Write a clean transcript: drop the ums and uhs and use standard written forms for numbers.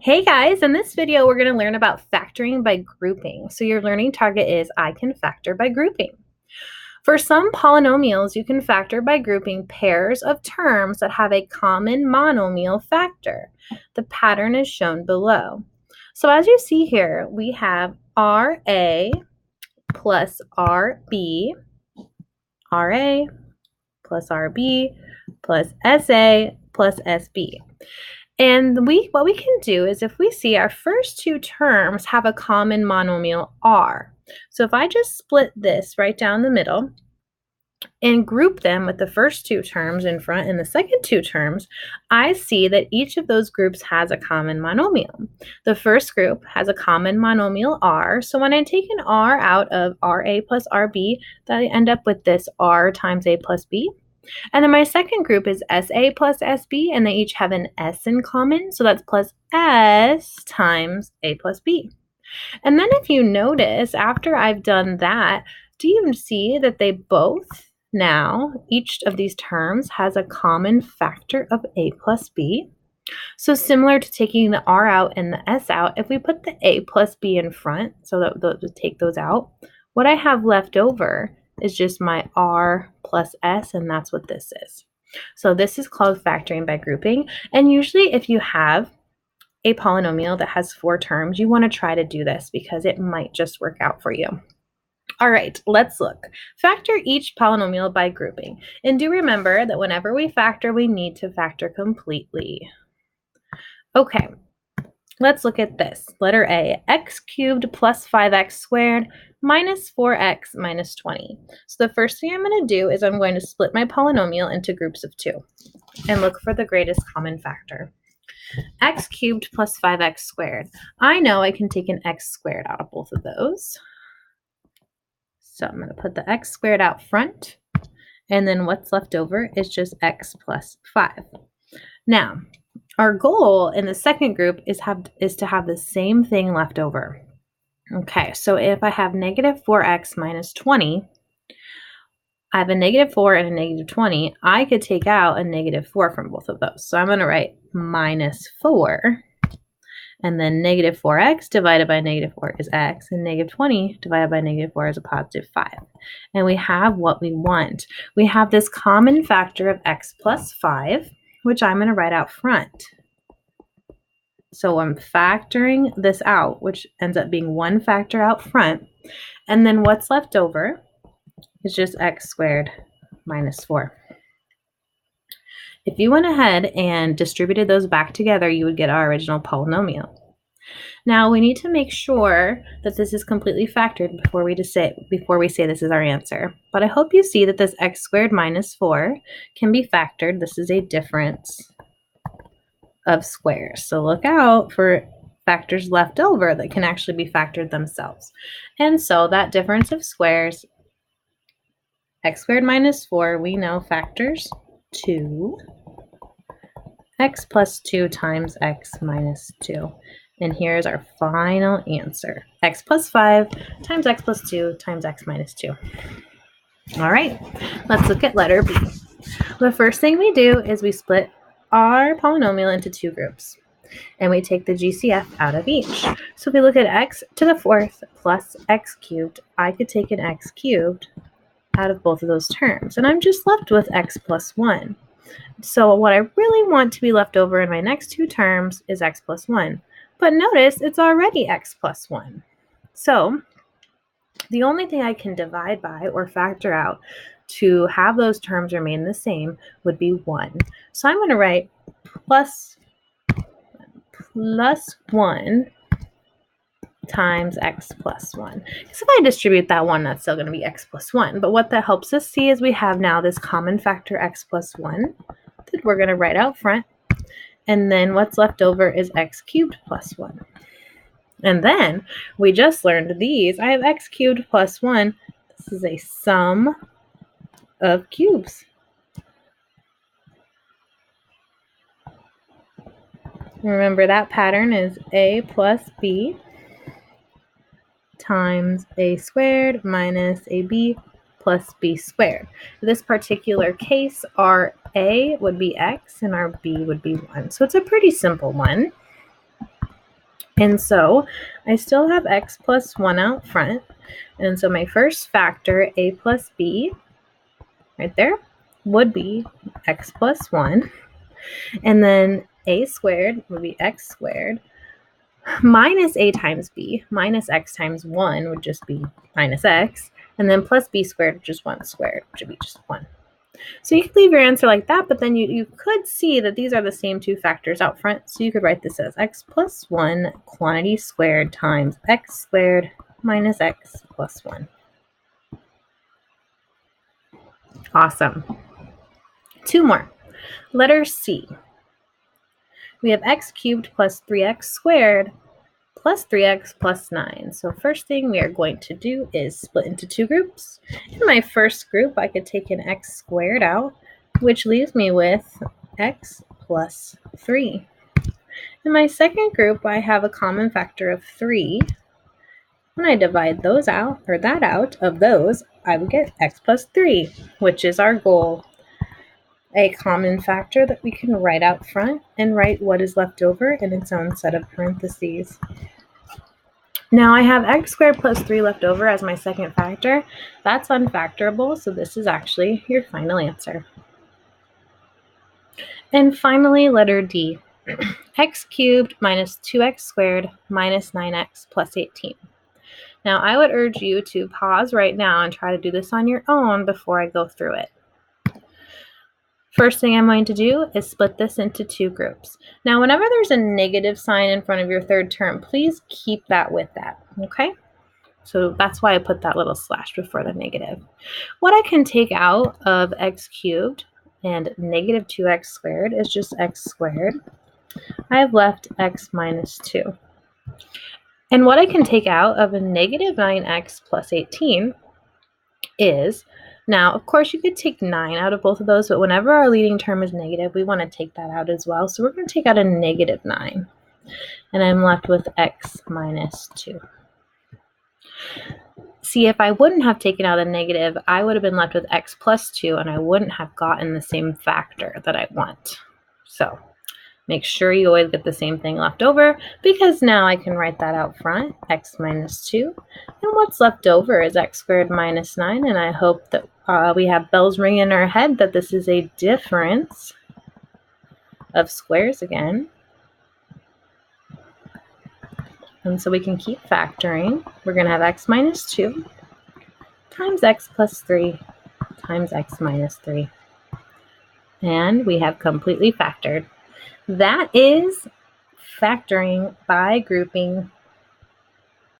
Hey guys, in this video we're going to learn about factoring by grouping. So your learning target is I can factor by grouping. For some polynomials, you can factor by grouping pairs of terms that have a common monomial factor. The pattern is shown below. So as you see here, we have RA plus RB, RA plus RB plus SA plus SB. And what we can do is if we see our first two terms have a common monomial R. So if I just split this right down the middle and group them with the first two terms in front and the second two terms, I see that each of those groups has a common monomial. The first group has a common monomial R. So when I take an R out of RA plus RB, I end up with this R times A plus B. And then my second group is SA plus SB, and they each have an S in common, so that's plus S times A plus B. And then if you notice, after I've done that, do you see that they both now, each of these terms has a common factor of A plus B? So similar to taking the R out and the S out, if we put the A plus B in front, so that take those out, what I have left over is just my R plus S, and that's what this is. So this is called factoring by grouping. And usually if you have a polynomial that has 4 terms, you want to try to do this because it might just work out for you. All right, let's look. Factor each polynomial by grouping. And do remember that whenever we factor, we need to factor completely. Okay, let's look at this. Letter A, x cubed plus 5x squared minus 4x minus 20. So the first thing I'm going to do is I'm going to split my polynomial into groups of 2 and look for the greatest common factor. X cubed plus 5x squared. I know I can take an x squared out of both of those. So I'm going to put the x squared out front, and then what's left over is just x plus 5. Now, our goal in the second group is to have the same thing left over. Okay, so if I have negative 4x minus 20, I have a negative 4 and a negative 20, I could take out a negative 4 from both of those. So I'm going to write minus 4, and then negative 4x divided by negative 4 is x, and negative 20 divided by negative 4 is a positive 5. And we have what we want. We have this common factor of x plus 5, which I'm going to write out front. So I'm factoring this out, which ends up being one factor out front. And then what's left over is just x squared minus 4. If you went ahead and distributed those back together, you would get our original polynomial. Now we need to make sure that this is completely factored before we say this is our answer. But I hope you see that this x squared minus 4 can be factored. This is a difference of squares. So look out for factors left over that can actually be factored themselves. And so that difference of squares, x squared minus 4, we know factors 2, x plus 2 times x minus 2. And here's our final answer, x plus 5 times x plus 2 times x minus 2. All right, let's look at letter B. The first thing we do is we split our polynomial into 2 groups, and we take the GCF out of each. So if we look at x to the 4th plus x cubed, I could take an x cubed out of both of those terms, and I'm just left with x plus 1. So what I really want to be left over in my next 2 terms is x plus 1. But notice it's already x plus 1. So the only thing I can divide by or factor out to have those terms remain the same would be 1. So I'm going to write plus 1 times x plus 1. Because if I distribute that 1, that's still going to be x plus 1. But what that helps us see is we have now this common factor x plus 1 that we're going to write out front. And then what's left over is x cubed plus 1. And then we just learned these. I have x cubed plus 1. This is a sum of cubes. Remember that pattern is a plus b times a squared minus ab plus b squared. In this particular case, our a would be x and our b would be 1. So it's a pretty simple one. And so I still have x plus 1 out front. And so my first factor, a plus b, right there, would be x plus 1. And then a squared would be x squared minus a times b minus x times 1 would just be minus x. And then plus b squared, which is 1 squared, which would be just 1. So you could leave your answer like that, but then you could see that these are the same two factors out front. So you could write this as x plus 1 quantity squared times x squared minus x plus 1. Awesome. 2 more. Letter C. We have x cubed plus 3x squared plus 3x plus 9. So first thing we are going to do is split into 2 groups. In my first group, I could take an x squared out, which leaves me with x plus 3. In my second group, I have a common factor of 3. When I divide those out, or that out of those, I would get x plus 3, which is our goal. A common factor that we can write out front and write what is left over in its own set of parentheses. Now I have x squared plus 3 left over as my second factor. That's unfactorable, so this is actually your final answer. And finally, letter D. X cubed minus 2x squared minus 9x plus 18. Now I would urge you to pause right now and try to do this on your own before I go through it. First thing I'm going to do is split this into 2 groups. Now, whenever there's a negative sign in front of your third term, please keep that with that, okay? So that's why I put that little slash before the negative. What I can take out of x cubed and negative 2x squared is just x squared. I have left x minus 2. And what I can take out of a negative 9x plus 18 is, now, of course, you could take 9 out of both of those, but whenever our leading term is negative, we want to take that out as well. So we're going to take out a negative 9. And I'm left with x minus 2. See, if I wouldn't have taken out a negative, I would have been left with x plus 2, and I wouldn't have gotten the same factor that I want. So make sure you always get the same thing left over, because now I can write that out front, x minus 2. And what's left over is x squared minus 9, and I hope that we have bells ringing in our head that this is a difference of squares again. And so we can keep factoring. We're going to have x minus 2 times x plus 3 times x minus 3. And we have completely factored. That is factoring by grouping